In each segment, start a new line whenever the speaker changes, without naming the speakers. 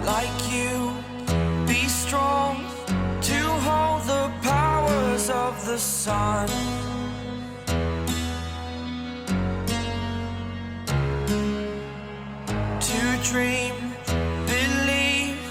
like you. Be strong to hold the powers of the sun. To dream, believe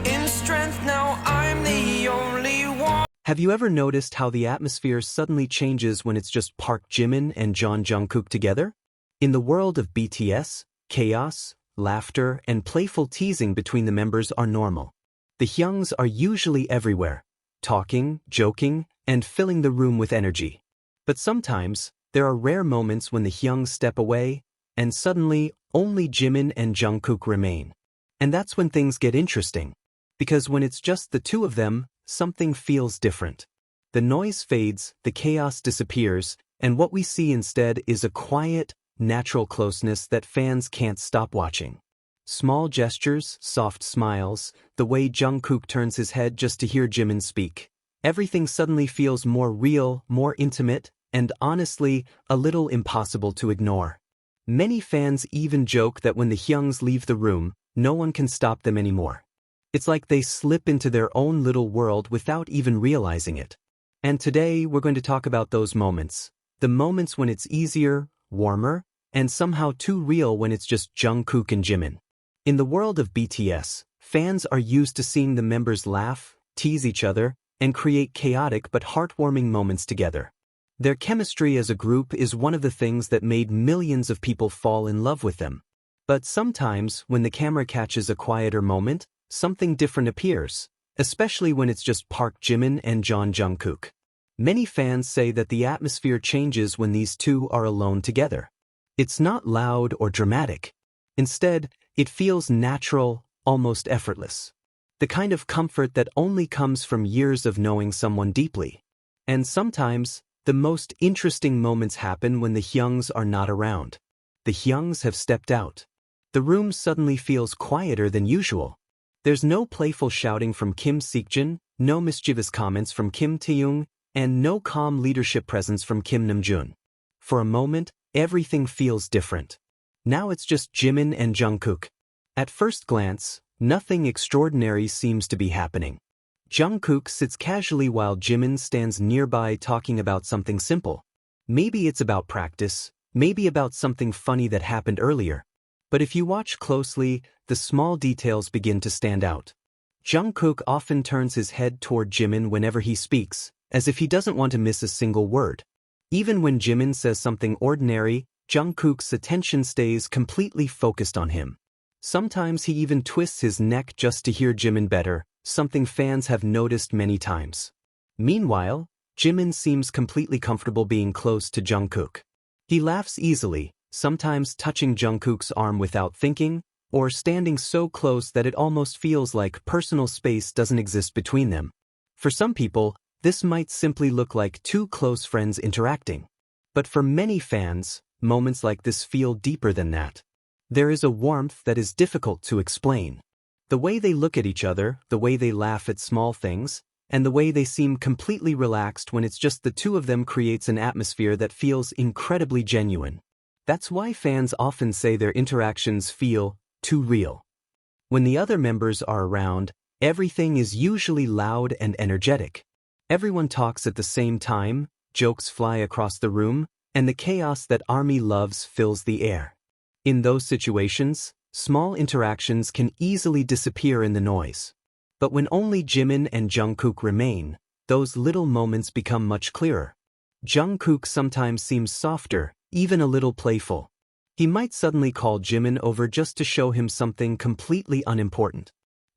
in strength. Now I'm the only one.
Have you ever noticed how the atmosphere suddenly changes when it's just Park Jimin and Jeon Jungkook together? In the world of BTS, chaos, laughter, and playful teasing between the members are normal. The Hyungs are usually everywhere, talking, joking, and filling the room with energy. But sometimes, there are rare moments when the Hyungs step away, and suddenly, only Jimin and Jungkook remain. And that's when things get interesting. Because when it's just the two of them, something feels different. The noise fades, the chaos disappears, and what we see instead is a quiet, natural closeness that fans can't stop watching. Small gestures, soft smiles, the way Jungkook turns his head just to hear Jimin speak. Everything suddenly feels more real, more intimate, and honestly, a little impossible to ignore. Many fans even joke that when the Hyungs leave the room, no one can stop them anymore. It's like they slip into their own little world without even realizing it. And today, we're going to talk about those moments. The moments when it's easier, warmer, and somehow too real when it's just Jungkook and Jimin. In the world of BTS, fans are used to seeing the members laugh, tease each other, and create chaotic but heartwarming moments together. Their chemistry as a group is one of the things that made millions of people fall in love with them. But sometimes, when the camera catches a quieter moment, something different appears, especially when it's just Park Jimin and Jeon Jungkook. Many fans say that the atmosphere changes when these two are alone together. It's not loud or dramatic. Instead, it feels natural, almost effortless. The kind of comfort that only comes from years of knowing someone deeply. And sometimes, the most interesting moments happen when the Hyungs are not around. The Hyungs have stepped out. The room suddenly feels quieter than usual. There's no playful shouting from Kim Seokjin, no mischievous comments from Kim Taehyung, and no calm leadership presence from Kim Namjoon. For a moment, everything feels different. Now it's just Jimin and Jungkook. At first glance, nothing extraordinary seems to be happening. Jungkook sits casually while Jimin stands nearby talking about something simple. Maybe it's about practice, maybe about something funny that happened earlier. But if you watch closely, the small details begin to stand out. Jungkook often turns his head toward Jimin whenever he speaks, as if he doesn't want to miss a single word. Even when Jimin says something ordinary, Jungkook's attention stays completely focused on him. Sometimes he even twists his neck just to hear Jimin better, something fans have noticed many times. Meanwhile, Jimin seems completely comfortable being close to Jungkook. He laughs easily, sometimes touching Jungkook's arm without thinking, or standing so close that it almost feels like personal space doesn't exist between them. For some people, this might simply look like two close friends interacting. But for many fans, moments like this feel deeper than that. There is a warmth that is difficult to explain. The way they look at each other, the way they laugh at small things, and the way they seem completely relaxed when it's just the two of them creates an atmosphere that feels incredibly genuine. That's why fans often say their interactions feel too real. When the other members are around, everything is usually loud and energetic. Everyone talks at the same time, jokes fly across the room, and the chaos that ARMY loves fills the air. In those situations, small interactions can easily disappear in the noise. But when only Jimin and Jungkook remain, those little moments become much clearer. Jungkook sometimes seems softer, even a little playful. He might suddenly call Jimin over just to show him something completely unimportant.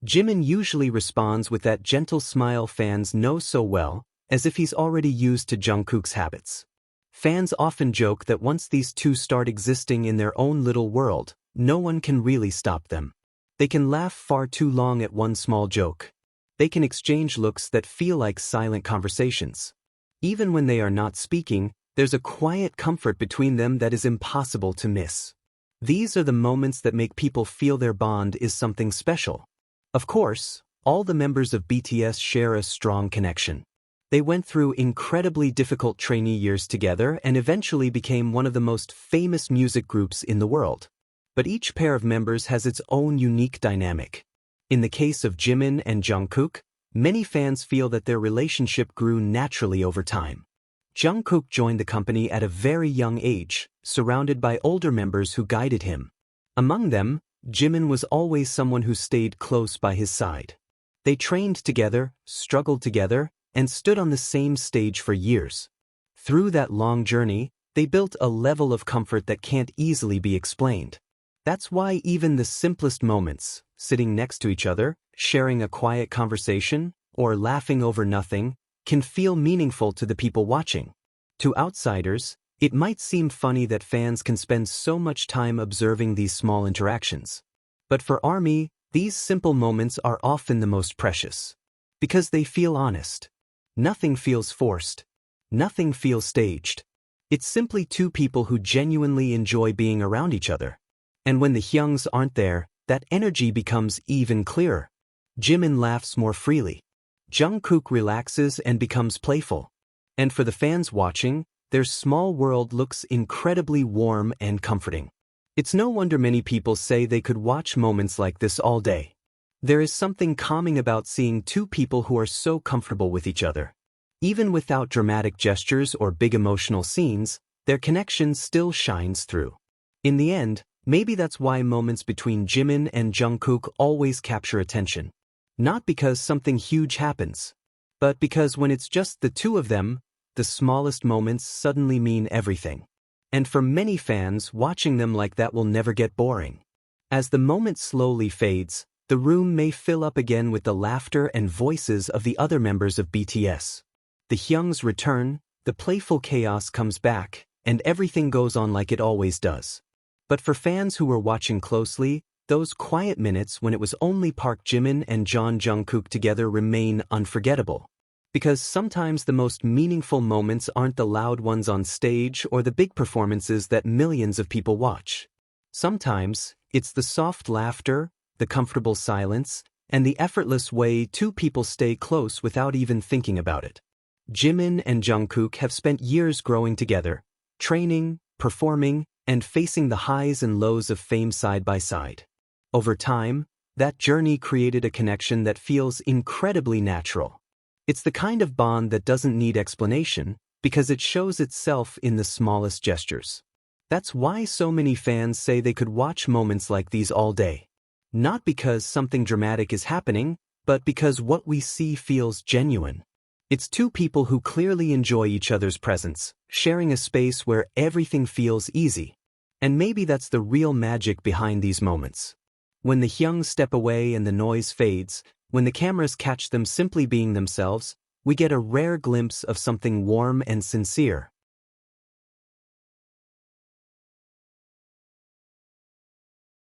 Jimin usually responds with that gentle smile fans know so well, as if he's already used to Jungkook's habits. Fans often joke that once these two start existing in their own little world, no one can really stop them. They can laugh far too long at one small joke. They can exchange looks that feel like silent conversations. Even when they are not speaking, there's a quiet comfort between them that is impossible to miss. These are the moments that make people feel their bond is something special. Of course, all the members of BTS share a strong connection. They went through incredibly difficult trainee years together and eventually became one of the most famous music groups in the world. But each pair of members has its own unique dynamic. In the case of Jimin and Jungkook, many fans feel that their relationship grew naturally over time. Jungkook joined the company at a very young age, surrounded by older members who guided him. Among them, Jimin was always someone who stayed close by his side. They trained together, struggled together, and stood on the same stage for years. Through that long journey, they built a level of comfort that can't easily be explained. That's why even the simplest moments, sitting next to each other, sharing a quiet conversation, or laughing over nothing, can feel meaningful to the people watching. To outsiders, it might seem funny that fans can spend so much time observing these small interactions. But for ARMY, these simple moments are often the most precious. Because they feel honest. Nothing feels forced. Nothing feels staged. It's simply two people who genuinely enjoy being around each other. And when the Hyungs aren't there, that energy becomes even clearer. Jimin laughs more freely. Jungkook relaxes and becomes playful. And for the fans watching, their small world looks incredibly warm and comforting. It's no wonder many people say they could watch moments like this all day. There is something calming about seeing two people who are so comfortable with each other. Even without dramatic gestures or big emotional scenes, their connection still shines through. In the end, maybe that's why moments between Jimin and Jungkook always capture attention. Not because something huge happens, but because when it's just the two of them, the smallest moments suddenly mean everything. And for many fans, watching them like that will never get boring. As the moment slowly fades, the room may fill up again with the laughter and voices of the other members of BTS. The Hyungs return, the playful chaos comes back, and everything goes on like it always does. But for fans who were watching closely, those quiet minutes when it was only Park Jimin and Jeon Jungkook together remain unforgettable. Because sometimes the most meaningful moments aren't the loud ones on stage or the big performances that millions of people watch. Sometimes, it's the soft laughter, the comfortable silence, and the effortless way two people stay close without even thinking about it. Jimin and Jungkook have spent years growing together, training, performing, and facing the highs and lows of fame side by side. Over time, that journey created a connection that feels incredibly natural. It's the kind of bond that doesn't need explanation because it shows itself in the smallest gestures. That's why so many fans say they could watch moments like these all day. Not because something dramatic is happening, but because what we see feels genuine. It's two people who clearly enjoy each other's presence, sharing a space where everything feels easy. And maybe that's the real magic behind these moments. When the Hyungs step away and the noise fades, when the cameras catch them simply being themselves, we get a rare glimpse of something warm and sincere.